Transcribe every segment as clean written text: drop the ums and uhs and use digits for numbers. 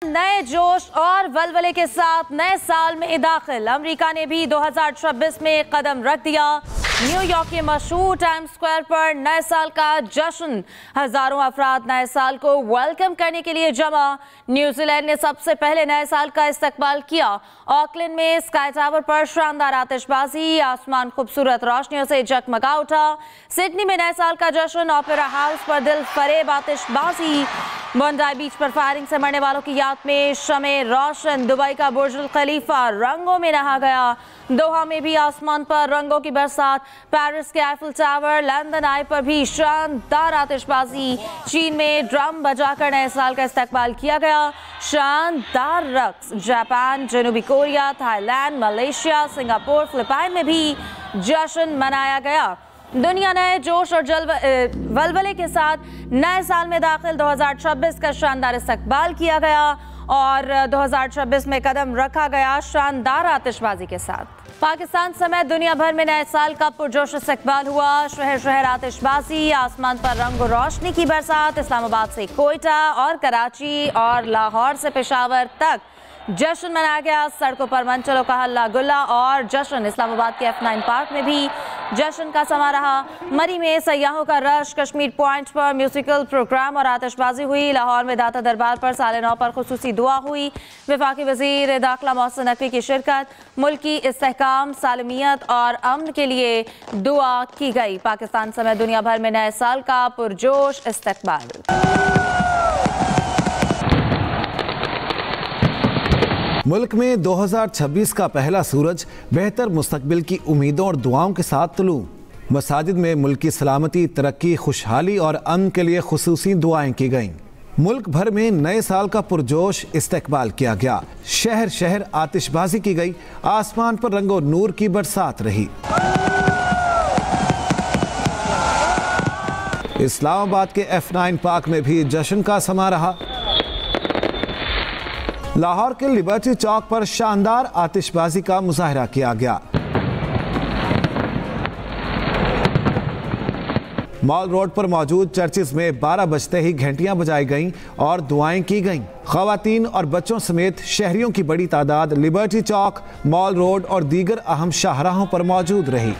नए जोश और वलवले के साथ नए साल में दाखिल अमेरिका ने भी 2026 में कदम रख दिया। न्यूयॉर्क के मशहूर टाइम्स स्क्वायर पर नए साल का जश्न, हजारों अफराद नए साल को वेलकम करने के लिए जमा। न्यूजीलैंड ने सबसे पहले नए साल का इस्तकबाल किया। ऑकलैंड में स्काई टावर पर शानदार आतिशबाजी, आसमान खूबसूरत रोशनियों से जगमगा उठा। सिडनी में नए साल का जश्न, ओपेरा हाउस पर दिल फरेब आतिशबाजी। बोंडाई बीच पर फायरिंग से मरने वालों की याद में शमे रोशन। दुबई का बुर्ज खलीफा रंगों में नहा गया। दोहा में भी आसमान पर रंगों की बरसात। पेरिस के आईफल टावर, लंदन आई पर भी शानदार आतिशबाजी। चीन में ड्रम बजाकर नए साल का इस्तकबाल किया गया। शानदार रक्स। जापान, जनूबी Korea, Thailand, Malaysia, Singapore, Philippine में भी जश्न मनाया गया। दुनिया नए जोश और वलवले के साथ नए साल में दाखिल। 2026 का शानदार इस्तकबाल किया गया और 2026 में कदम रखा गया शानदार आतिशबाजी के साथ। पाकिस्तान समेत दुनिया भर में नए साल का पुरजोश इस्तकबाल हुआ। शहर शहर आतिशबाजी, आसमान पर रंग और रोशनी की बरसात। इस्लामाबाद से कोयटा और कराची और लाहौर से पेशावर तक जश्न मनाया गया। सड़कों पर मंचलों का हल्ला गुल्ला और जश्न। इस्लामाबाद के F9 पार्क में भी जश्न का समा रहा। मरी में सयाहों का रश। कश्मीर पॉइंट पर म्यूजिकल प्रोग्राम और आतिशबाजी हुई। लाहौर में दाता दरबार पर साल नौ पर खुसूसी दुआ हुई। वफाकी वजीर दाखिला मोहसिन नकवी की शिरकत। मुल्क की इस्तेहकाम, सालमियत और अमन के लिए दुआ की गई। पाकिस्तान समेत दुनिया भर में नए साल का पुरजोश इस्तकबाल। मुल्क में 2026 का पहला सूरज बेहतर मुस्तकबिल की उम्मीदों और दुआओं के साथ तुलू। मसाजिद में मुल्क की सलामती, तरक्की, खुशहाली और अमन के लिए खुसूसी दुआएं की गईं। मुल्क भर में नए साल का पुरजोश इस्तकबाल किया गया। शहर शहर आतिशबाजी की गई। आसमान पर रंगो नूर की बरसात रही। इस्लामाबाद के F9 पार्क में भी जश्न का समा रहा। लाहौर के लिबर्टी चौक पर शानदार आतिशबाजी का मुजाहरा किया गया। मॉल रोड पर मौजूद चर्चिज में 12 बजते ही घंटियां बजाई गईं और दुआएं की गईं। खवातीन और बच्चों समेत शहरियों की बड़ी तादाद लिबर्टी चौक, मॉल रोड और दीगर अहम शाहराहों पर मौजूद रही।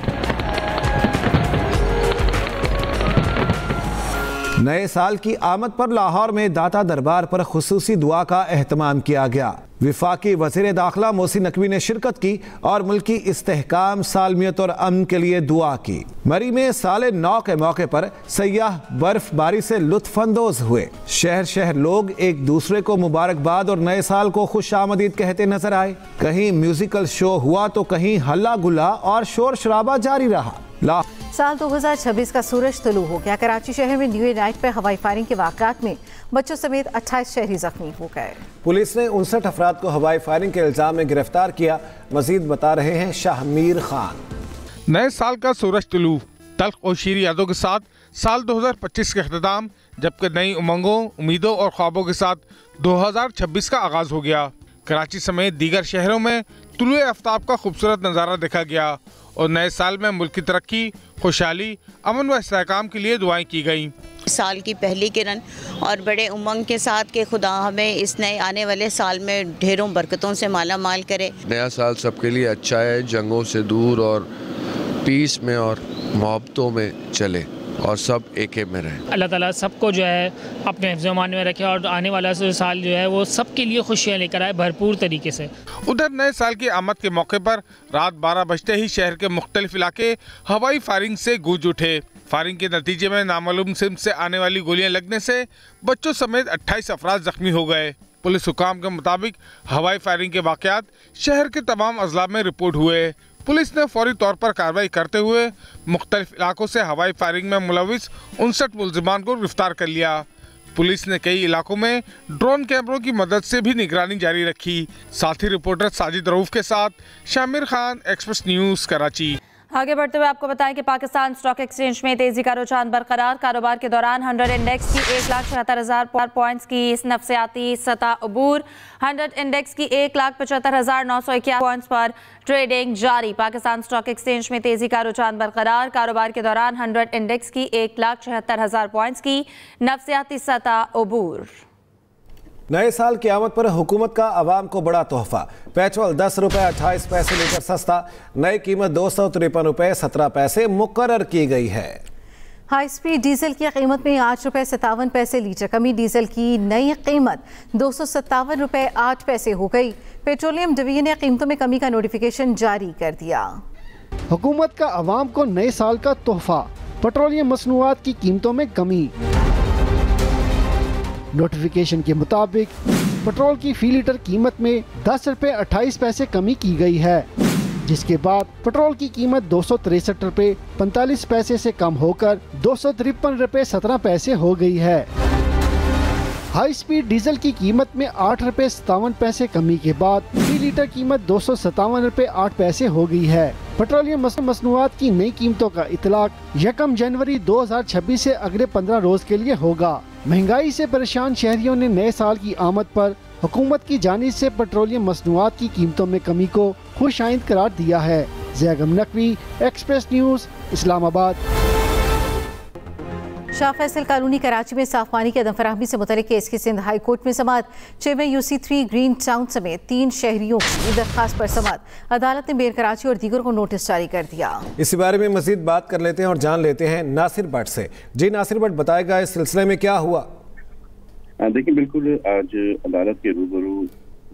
नए साल की आमद पर लाहौर में दाता दरबार पर खुसूसी दुआ का एहतमाम किया गया। विफाकी वज़ीर दाखिला मोहसिन नकवी ने शिरकत की और मुल्क की इस्तेहकाम, सालमियत और अमन के लिए दुआ की। मरी में साल नौ के मौके पर सयाह बर्फबारी से लुत्फानंदोज हुए। शहर शहर लोग एक दूसरे को मुबारकबाद और नए साल को खुश आमदीद कहते नजर आए। कहीं म्यूजिकल शो हुआ तो कहीं हल्ला गुल्ला और शोर शराबा जारी रहा। साल 2026 का सूरज तुलू हो गया। कराची शहर में न्यू ईयर नाइट पर हवाई फायरिंग के वाक़यात में बच्चों समेत 28 शहरी जख्मी हो गए। पुलिस ने 59 अफराद को हवाई फायरिंग के इल्जाम में गिरफ्तार किया। मजीद बता रहे हैं शाहमीर खान। नए साल का सूरज तुलू, तल्ख और शीरी यादों के साथ साल 2025 का अख्ताम, जबकि नई उमंगों, उम्मीदों और ख्वाबों के साथ 2026 का आगाज हो गया। कराची समेत दीगर शहरों में तुलुए आफ्ताब का खूबसूरत नज़ारा देखा गया और नए साल में मुल्क की तरक्की, खुशहाली, अमन व इस्तेहकाम के लिए दुआएं की गईं। साल की पहली किरण और बड़े उमंग के साथ कि खुदा हमें इस नए आने वाले साल में ढेरों बरकतों से माला माल करे। नया साल सबके लिए अच्छा है, जंगों से दूर और पीस में और मोहब्बतों में चले और सब एके में रहे। अल्लाह ताला सबको जो है अपने हिफ्ज़-ए-मान में रखे और आने वाला साल जो है वो सबके लिए खुशियाँ लेकर आए भरपूर तरीके से। उधर नए साल की आमद के मौके पर रात 12 बजते ही शहर के मुख्तलिफ इलाके हवाई फायरिंग से गूंज उठे। फायरिंग के नतीजे में नामालूम सिम से आने वाली गोलियां लगने से बच्चों समेत 28 अफराद जख्मी हो गए। पुलिस हुकाम के मुताबिक हवाई फायरिंग के वाकयात शहर के तमाम अजला में रिपोर्ट हुए। पुलिस ने फौरी तौर पर कार्रवाई करते हुए मुख्तलिफ इलाकों से हवाई फायरिंग में मुलविस 59 मुलजिमान को गिरफ्तार कर लिया। पुलिस ने कई इलाकों में ड्रोन कैमरों की मदद से भी निगरानी जारी रखी। साथी रिपोर्टर साजिद रऊफ के साथ शामिर खान, एक्सप्रेस न्यूज़, कराची। आगे बढ़ते हुए आपको बताएं कि पाकिस्तान स्टॉक एक्सचेंज में तेजी का रुझान बरकरार। कारोबार के दौरान 100 इंडेक्स की 1,76,000 पॉइंट्स की नफसियाती सतह अबूर। 100 इंडेक्स की 1,75,951 पॉइंट्स पर ट्रेडिंग जारी। पाकिस्तान स्टॉक एक्सचेंज में तेजी का रुझान बरकरार। कारोबार के दौरान 100 इंडेक्स की 1,76,000 पॉइंट्स की नफसियाती सतह अबूर। नए साल की आमद पर हुकूमत का आवाम को बड़ा तोहफा। पेट्रोल 10 रुपए 28 पैसे लीटर सस्ता, नई कीमत 253 रुपए 17 पैसे मुकर्रर की गई है। हाई स्पीड डीजल की कीमत में 8 रुपए 57 पैसे लीटर कमी, डीजल की नई कीमत 257 रुपए 8 पैसे हो गई। पेट्रोलियम डिवीजन ने कीमतों में कमी का नोटिफिकेशन जारी कर दिया। हुकूमत का आवाम को नए साल का तोहफा, पेट्रोलियम मसनूआत की कीमतों में कमी। नोटिफिकेशन के मुताबिक पेट्रोल की फी लीटर कीमत में 10 रुपए 28 पैसे कमी की गई है, जिसके बाद पेट्रोल की कीमत 263 रुपए 45 पैसे से कम होकर 253 रुपए 17 पैसे हो गई है। हाई स्पीड डीजल की कीमत में 8 रुपए 57 पैसे कमी के बाद फी लीटर कीमत 257 रुपए 8 पैसे हो गई है। पेट्रोलियम मसनूआत की नई कीमतों का इतलाक 1 जनवरी 2026 से अगले 15 रोज के लिए होगा। महंगाई से परेशान शहरियों ने नए साल की आमद पर हुकूमत की जानिब से पेट्रोलियम मसनूआत की कीमतों में कमी को खुश आइंद करार दिया है। Zaigham Naqvi, express news, Islamabad. Shah Faisal colony Karachi में साफ पानी की अदम फराहमी से मुतल्लिक केस की सिंध हाई कोर्ट में समाअत। चेयरमैन UC3 ग्रीन टाउन समेत 3 शहरियों की दरखास्त पर समाअत। अदालत ने मेयर कराची और दीगर को नोटिस जारी कर दिया। इसी बारे में मजीद बात कर लेते हैं और जान लेते हैं नासिर भट्ट से। जी नासिर भट्ट, बताएगा इस सिलसिले में क्या हुआ? देखिए, बिल्कुल आज अदालत के रूबरू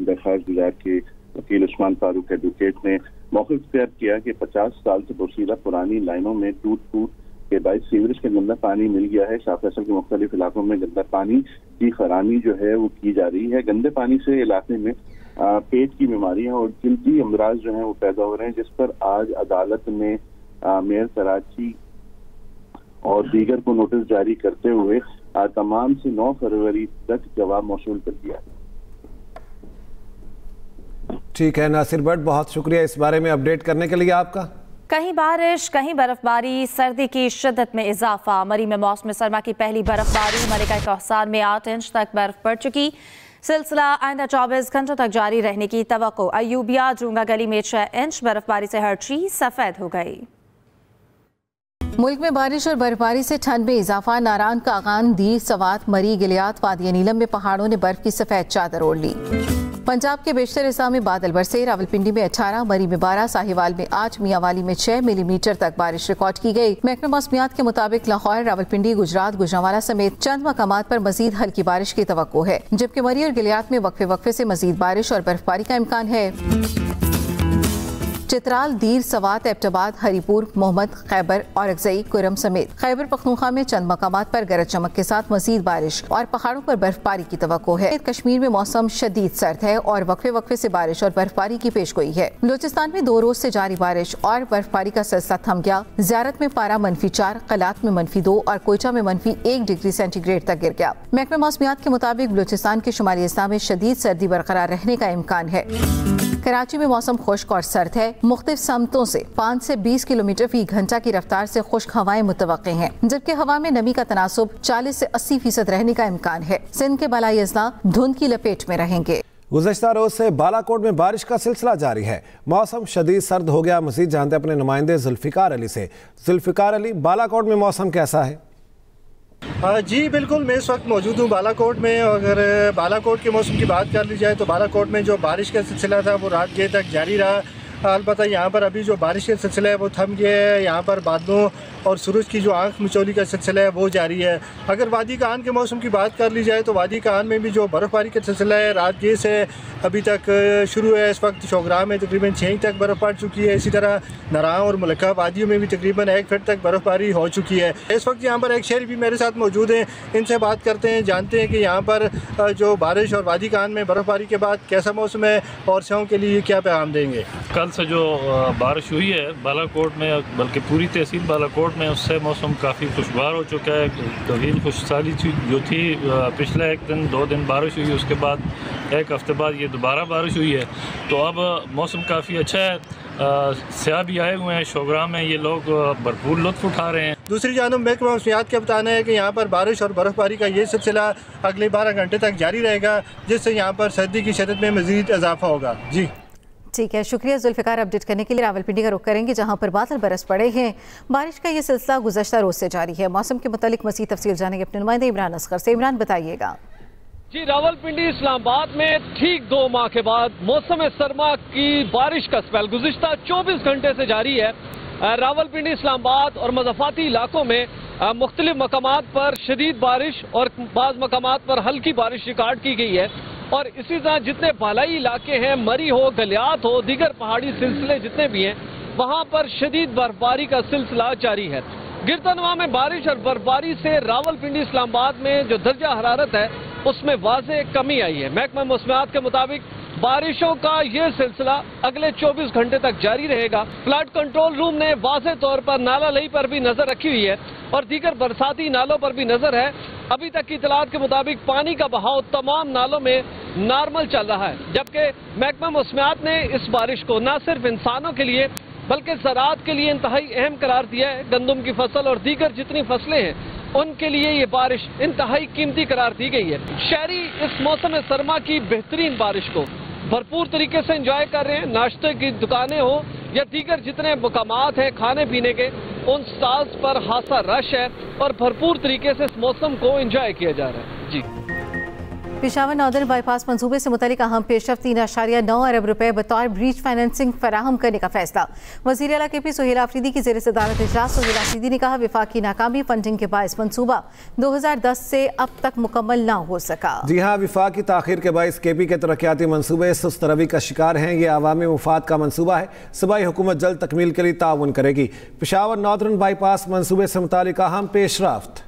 दरखास्त गुजार के वकील उस्मान फारूक एडवोकेट ने मौक़िफ़ इख्तियार किया कि 50 साल से पोशीदा पुरानी लाइनों में टूट के बायस सीवरेज का गंदा पानी मिल गया है। शाह फैसल के मुख्तलिफ इलाकों में गंदा पानी की फराहमी जो है वो की जा रही है। गंदे पानी से इलाके में पेट की बीमारियां और जल्दी अमराज जो हैं वो पैदा हो रहे हैं, जिस पर आज अदालत ने मेयर कराची और दीगर को नोटिस जारी करते हुए तमाम से 9 फरवरी तक जवाब मौसूल कर दिया। ठीक है नासिर भट्ट, बहुत शुक्रिया इस बारे में अपडेट करने के लिए आपका। कहीं बारिश, कहीं बर्फबारी, सर्दी की शिद्दत में इजाफा। मरी में मौसम सरमा की पहली बर्फबारी। मलिका कहसान में 8 इंच तक बर्फ पड़ चुकी। सिलसिला आइंदा 24 घंटों तक जारी रहने की तवक्को। अयूबिया जूंगा गली में 6 इंच बर्फबारी से हर चीज सफेद हो गई। मुल्क में बारिश और बर्फबारी से ठंड में इजाफा। नारान, कागान, दीर, सवात, मरी, गिलियात, वादिया नीलम में पहाड़ों ने बर्फ की सफेद चादर ओढ़ ली। पंजाब के बेशतर हिस्सा में बादल बरसे। रावलपिंडी में 18, मरी में 12, साहिवाल में 8, मियांवाली में 6 मिलीमीटर तक बारिश रिकॉर्ड की गई। महकमा मौसमियात के मुताबिक लाहौर, रावलपिंडी, गुजरात, गुजरांवाला समेत चंद मकामात पर मजीद हल्की बारिश की तवक्को है, जबकि मरी और गिलियात में वक्फे वक्फे से मजीद बारिश और बर्फबारी का इम्कान है। चित्राल, दीर, सवात, एबटाबाद, हरीपुर, मोहम्मद, खैबर और अगजई, कुरम समेत खैबर पख्तूनख्वा में चंद मकामात पर गरज चमक के साथ मजीद बारिश और पहाड़ों पर बर्फबारी की तवक्को है। कश्मीर में मौसम शदीद सर्द है और वक्फे वक्फे से बारिश और बर्फबारी की पेशगोई है। बलूचिस्तान में 2 रोज से जारी बारिश और बर्फबारी का सिलसिला थम गया। ज़ियारत में पारा -4, कलात में -2 और कोयटा में -1 डिग्री सेंटीग्रेड तक गिर गया। महकमा मौसमियात के मुताबिक बलूचिस्तान के शुमाली हिस्सा में शदीद सर्दी बरकरार रहने का इम्कान है। कराची में मौसम खुश्क और सर्द है। मुख्तलिफ समतों से 5 से 20 किलोमीटर फी घंटा की रफ्तार से खुश्क हवाएं मुतवक्के हैं, जबकि हवा में नमी का तनासुब 40 से 80% रहने का इम्कान है। सिंध के बलाई अजला धुंध की लपेट में रहेंगे। गुज़श्ता रोज से बालाकोट में बारिश का सिलसिला जारी है। मौसम शदीद सर्द हो गया। मजीद जानते अपने नुमाइंदे जुल्फिकार अली से। जुल्फिकार अली, बालाकोट में मौसम कैसा है? जी बिल्कुल, मैं इस वक्त मौजूद हूँ बालाकोट में। अगर बालाकोट के मौसम की बात कर ली जाए तो बालाकोट में जो बारिश का सिलसिला था वो रात गए तक जारी रहा। अलबत्ता यहाँ पर अभी जो बारिश का सिलसिला है वो थम गया है। यहाँ पर बादलों और सूरज की जो आंख मिचौली का सिलसिला है वो जारी है। अगर वादी कान के मौसम की बात कर ली जाए तो वादी कान में भी जो बर्फ़बारी का सिलसिला है रात गए से अभी तक शुरू है। इस वक्त शोगरा में तकरीबन 6 इंच तक बर्फ़ पड़ चुकी है। इसी तरह नरां और मुलक्का वादियों में भी तकरीबन 1 फीट तक बर्फ़बारी हो चुकी है। इस वक्त यहाँ पर एक शहरी भी मेरे साथ मौजूद हैं, इनसे बात करते हैं, जानते हैं कि यहाँ पर जो बारिश और वादी कान में बर्फ़बारी के बाद कैसा मौसम है और सेहों के लिए क्या पैगाम देंगे। कल से जो बारिश हुई है बालाकोट में, बल्कि पूरी तहसील बालाकोट में, उससे मौसम काफ़ी खुशगवार हो चुका है। तवील खुशहाली जो थी, पिछले 1 दिन 2 दिन बारिश हुई, उसके बाद 1 हफ्ते बाद ये दोबारा बारिश हुई है, तो अब मौसम काफ़ी अच्छा है। सयाह भी आए हुए हैं शोगरा में, ये लोग भरपूर लुत्फ़ उठा रहे हैं। दूसरी जानब महकमा मौसमियात का बताना है कि यहाँ पर बारिश और बर्फ़बारी का ये सिलसिला अगले 12 घंटे तक जारी रहेगा, जिससे यहाँ पर सर्दी की शिद्दत में मज़ीद इजाफा होगा। जी ठीक है, शुक्रिया जुल्फ़िकार। अपडेट करने के लिए रावलपिंडी का रुख करेंगे, जहां पर बादल बरस पड़े हैं। बारिश का ये सिलसिला गुज़श्ता रोज से जारी है। मौसम के मुतालिक मज़ीद तफसील जानेंगे अपने नुमाइंदे इमरान असगर से। इमरान, बताइएगा। जी, रावलपिंडी इस्लामाबाद में ठीक 2 माह के बाद मौसम सरमा की बारिश का स्पेल गुज़िश्ता 24 घंटे से जारी है। रावलपिंडी इस्लामाबाद और मज़ाफ़ाती इलाकों में मुख्तलिफ मकामात पर शदीद बारिश और बाज़ मकामात पर हल्की बारिश रिकॉर्ड की गई है। और इसी तरह जितने बालाई इलाके हैं, मरी हो, गलियात हो, दीगर पहाड़ी सिलसिले जितने भी हैं, वहाँ पर शदीद बर्फबारी का सिलसिला जारी है। गिरदानवा में बारिश और बर्फबारी से रावलपिंडी इस्लामाबाद में जो दर्जा हरारत है उसमें वाज़े कमी आई है। महकमा मौसमियात के मुताबिक बारिशों का ये सिलसिला अगले 24 घंटे तक जारी रहेगा। फ्लड कंट्रोल रूम ने वाज़े तौर पर नाला लई पर भी नजर रखी हुई है और दीगर बरसाती नालों पर भी नजर है। अभी तक की इतलात के मुताबिक पानी का बहाव तमाम नालों में नॉर्मल चल रहा है, जबकि महकमा मौसमियात ने इस बारिश को न सिर्फ इंसानों के लिए बल्कि ज़राअत के लिए इंतहाई अहम करार दिया है। गंदम की फसल और दीगर जितनी फसलें हैं उनके लिए ये बारिश इंतहाई कीमती करार दी गई है। शहरी इस मौसम सरमा की बेहतरीन बारिश को भरपूर तरीके से एंजॉय कर रहे हैं। नाश्ते की दुकानें हो या दीगर जितने मकामात हैं खाने पीने के, उन स्टॉल्स पर खासा रश है और भरपूर तरीके से इस मौसम को एंजॉय किया जा रहा है। जी, पेशावर नॉर्दर्न बाईपास मंसूबे से मुतल्लिक अहम पेशरफ्त 3.9 अरब रुपए बतौर ब्रीच फाइनेंसिंग फराहम करने का फैसला। वज़ीर आला KP सोहेल आफरीदी की ज़ेर सदारत इजलास सोहेल आफरीदी ने कहा, विफाकी नाकामी फंडिंग के बायस मंसूबा 2010 से अब तक मुकम्मल ना हो सका। जी हाँ, विफाकी ताखीर के बायस KP के तरक्याती मंसूबे सुस्त रवी का शिकार हैं। ये अवामी मुफाद का मंसूबा है। सूबाई हुकूमत जल्द तकमील के लिए ताउन करेगी। पेशावर नॉर्दर्न बाईपास मंसूबे से मुतालिक अहम पेशरफ्त।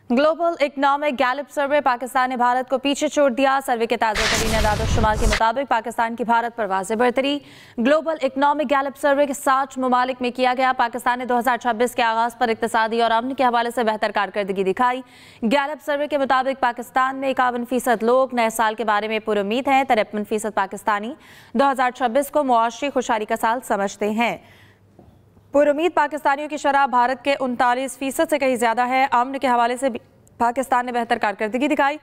ग्लोबल इकनॉमिक गैलप सर्वे पाकिस्तान ने भारत को पीछे छोड़ दिया। सर्वे के ताज़ा तरीन एदाद-ओ-शुमार के मुताबिक पाकिस्तान की भारत पर वाज़ेह बढ़तरी। ग्लोबल इकनॉमिक गैलप सर्वे के 60 ममालिक में किया गया। पाकिस्तान ने 2026 के आगाज़ पर इक़्तिसादी और अमन के हवाले से बेहतर कारकर्दगी दिखाई। गैलप सर्वे के मुताबिक पाकिस्तान में 51% लोग नए साल के बारे में पुरुम्मीद हैं। 53% पाकिस्तानी 2026 को मुआशरी खुशहाली का साल समझते हैं। पुरुम्मीद पाकिस्तानियों की शरह भारत के 39% से कहीं ज्यादा है। अमन के हवाले से पाकिस्तान ने बेहतर कारकर्दगी दिखाई।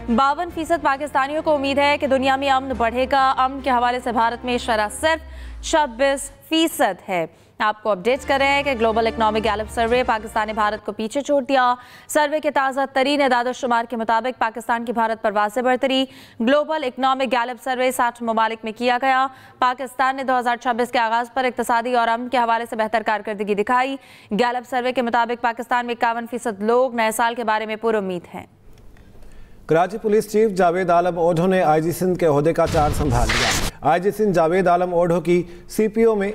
52% पाकिस्तानियों को उम्मीद है कि दुनिया में अमन बढ़ेगा। अमन के हवाले से भारत में शरह सिर्फ 26% है। आपको अपडेट कर रहे हैं कि ग्लोबल इकनॉमिक गैलप सर्वे पाकिस्तान ने भारत को पीछे छोड़ दिया। सर्वे के ताज़ा तरीन एदाद-ओ-शुमार के मुताबिक पाकिस्तान की भारत पर वाज़ेह बढ़तरी। ग्लोबल इकनॉमिक गैलप सर्वे 60 ममालिक में किया गया। पाकिस्तान ने 2026 के आगाज़ पर इक़्तिसादी और अमन के हवाले से बेहतर कारकर्दगी दिखाई। गैलप सर्वे के मुताबिक पाकिस्तान में 51% लोग नए साल के बारे में पुरुम्मीद हैं। कराची पुलिस चीफ जावेद आलम ओढ़ो ने IG सिंध के ओहदे का चार्ज संभाल लिया। IG सिंध जावेद आलम ओढ़ो की CPO में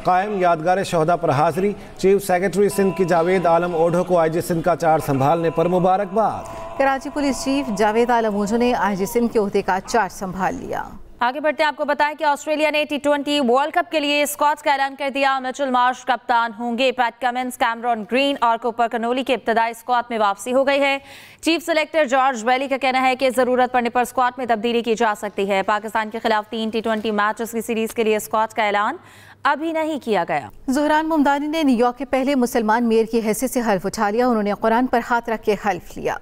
कायम यादगार शहदा पर हाजिरी। चीफ सेक्रेटरी सिंध की जावेद आलम ओढ़ो को IG सिंध का चार्ज संभालने पर मुबारकबाद। कराची पुलिस चीफ जावेद आलम ओढ़ो ने IG सिंध के ओहदे का चार्ज संभाल लिया। आगे बढ़ते हैं, आपको बताएं कि ऑस्ट्रेलिया ने T20 वर्ल्ड कप के लिए स्क्वाड का ऐलान कर दिया। मिचेल मार्श कप्तान होंगे। पैट कमिंस, कैमरॉन ग्रीन और कूपर कनोली के इब्तदाई स्क्वाड में वापसी हो गई है। चीफ सेलेक्टर जॉर्ज बेली का कहना है कि जरूरत पड़ने पर स्क्वाड में तब्दीली की जा सकती है। पाकिस्तान के खिलाफ 3 T20 मैचेस की सीरीज के लिए स्क्वाड का ऐलान अभी नहीं किया गया। ज़ोहरान ममदानी ने न्यूयॉर्क के पहले मुसलमान मेयर की हैसियत से हल्फ उठा लिया। उन्होंने कुरान पर हाथ रख के हल्फ लिया।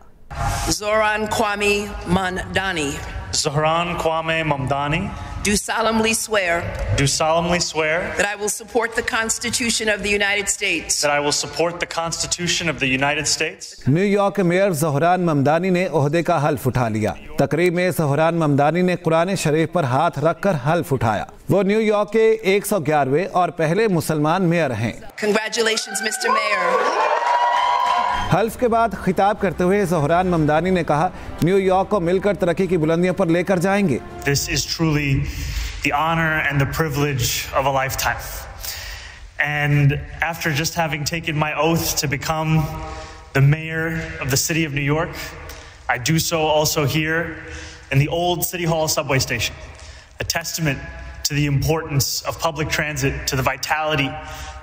Zohran Kwame Mamdani. Zohran Kwame Mamdani. Do solemnly swear that I will support the Constitution of the United States. New York के मेयर ज़ोहरान ममदानी ने ओहदे का हल्फ उठा लिया। तकरीब में ज़ोहरान ममदानी ने कुरान शरीफ पर हाथ रखकर हल्फ उठाया। वो न्यूयॉर्क के 111वें और पहले मुसलमान मेयर हैं। Congratulations, Mr. Mayor. हल्फ के बाद खिताब करते हुए ज़ोहरान ममदानी ने कहा, न्यूयॉर्क को मिलकर तरक्की की बुलंदियों पर लेकर जाएंगे। This is truly the honor and the privilege of a lifetime. And after just having taken my oath to become the mayor of the city of New York, I do so also here in the old City Hall subway station, a testament to the importance of public transit, to the vitality,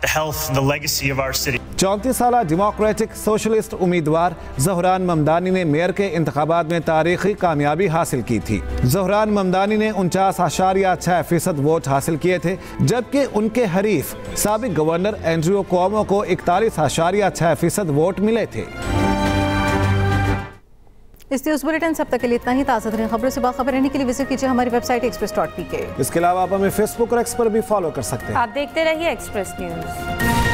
the health and the legacy of our city. 34 साला democratic socialist उम्मीदवार ज़ोहरान ममदानी ने mayor के इंतखाबात में तारीखी कामयाबी हासिल की थी। ज़ोहरान ममदानी ने 49.6% वोट हासिल किए थे, जबकि उनके हरीफ साबिक गवर्नर एंड्रयू क्वामो को 41.6% वोट मिले थे। इस न्यूज़ बुलेटिन सब तक के लिए इतना ही। ताज़ा तरीन खबरों से बाखबर रहने के लिए विजिट कीजिए हमारी वेबसाइट express.pk। इसके अलावा आप हमें फेसबुक और एक्स पर भी फॉलो कर सकते हैं। आप देखते रहिए एक्सप्रेस न्यूज़।